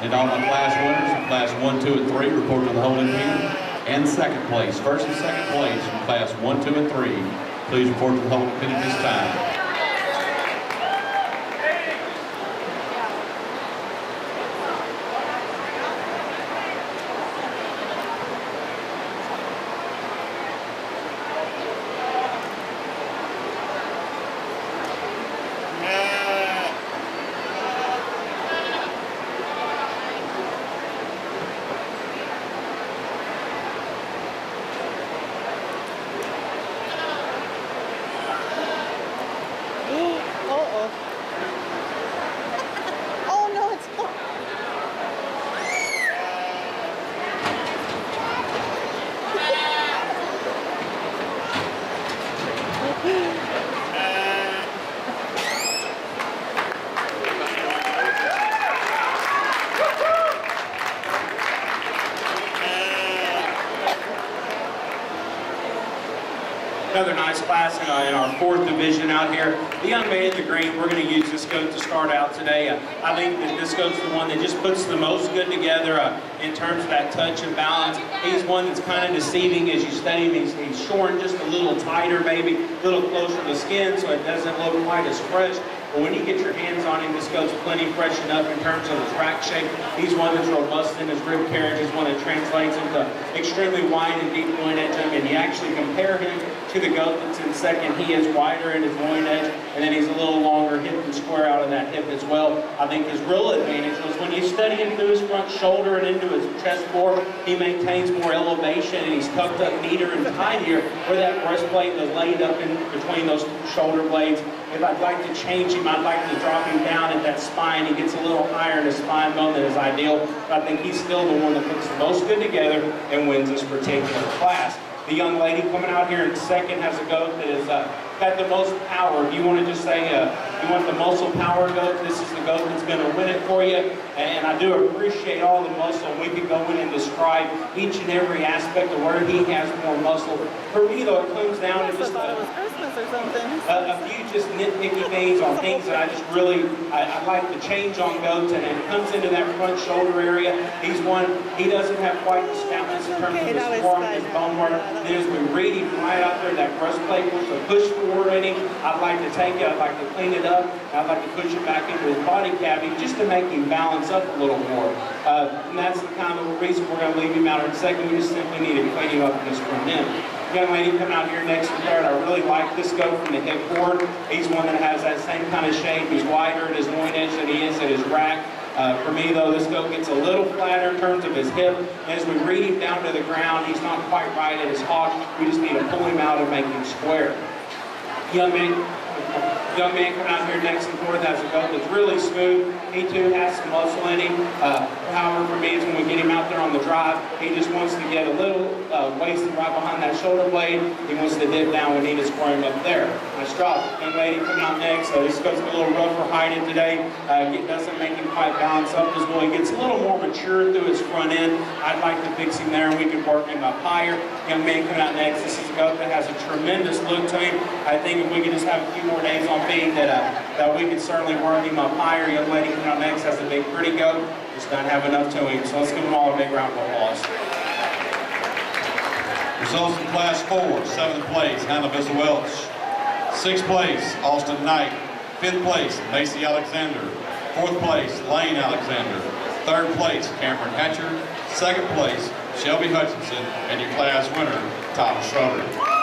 And all my class winners from class 1, 2, and 3 report to the holding pen. And second place, first and second place from class 1, 2, and 3. Please report to the holding pen at this time. Oh no, it's not. Another nice class in our fourth division out here. The young man in the green, we're going to use this goat to start out today. I think that this goat's the one that just puts the most good together in terms of that touch and balance. He's one that's kind of deceiving as you study him. He's shorn just a little tighter, maybe a little closer to the skin, so it doesn't look quite as fresh. But when you get your hands on him, this goat's plenty freshened up in terms of his rack shape. He's one that's robust in his rib carriage. He's one that translates into extremely wide and deep loin edge. And you actually compare him to the goat that's in second. He is wider in his loin edge, and then he's a little longer hip and square out of that hip as well. I think his real advantage was when you study him through his front shoulder and into his chest bore, he maintains more elevation and he's tucked up neater and tidier where that breastplate is laid up in between those shoulder blades. If I'd like to change him, I'd like to drop him down at that spine. He gets a little higher in his spine bone than is ideal, but I think he's still the one that puts the most good together and wins this particular class. The young lady coming out here in second has a goat that has got the most power. If you want to just say you want the muscle power goat, this is the goat that's going to win it for you. And I do appreciate all the muscle. We could go in and describe each and every aspect of where he has more muscle. For me, though, it comes down to just a few just nitpicky things on things that I just really, I like to change on goats, and it comes into that front shoulder area. He's one, he doesn't have quite the stoutness in terms of his form, his bone work. Then as we read him right out there, that breastplate was a push forward in him. I'd like to take it, I'd like to clean it up, I'd like to push it back into his body cavity just to make him balance up a little more. And that's the kind of reason we're going to leave him out in a second. We just simply need to clean him up in this front end. Young lady coming out here next to third, I really like this goat from the hip forward. He's one that has that same kind of shape. He's wider at his loin edge than he is at his rack. For me, though, this goat gets a little flatter in terms of his hip. As we read him down to the ground, he's not quite right at his hock. We just need to pull him out and make him square. Young man coming out here next and fourth has a goat that's really smooth. He too has some muscle in him. However, for me, is when we get him out there on the drive, he just wants to get a little wasted right behind that shoulder blade. He wants to dip down. We need to square him up there. Nice drop. Young lady coming out next. This goes a little rough for hiding today. It doesn't make him quite balance up as well. He gets a little more mature through his front end. I'd like to fix him there, and we can work him up higher. Young man coming out next. This is a goat that has a tremendous look to him. I think if we could just have a few more days on feed, that we could certainly work him up higher. Young lady coming out next has a big, pretty goat. Just not have enough to him. So let's give them all a big round of applause. Results in class 4, 7th place, Hannah Vista Welch. 6th place, Austin Knight. 5th place, Macy Alexander. 4th place, Lane Alexander. 3rd place, Cameron Hatcher. 2nd place, Shelby Hutchinson. And your class winner, Thomas Schroeder.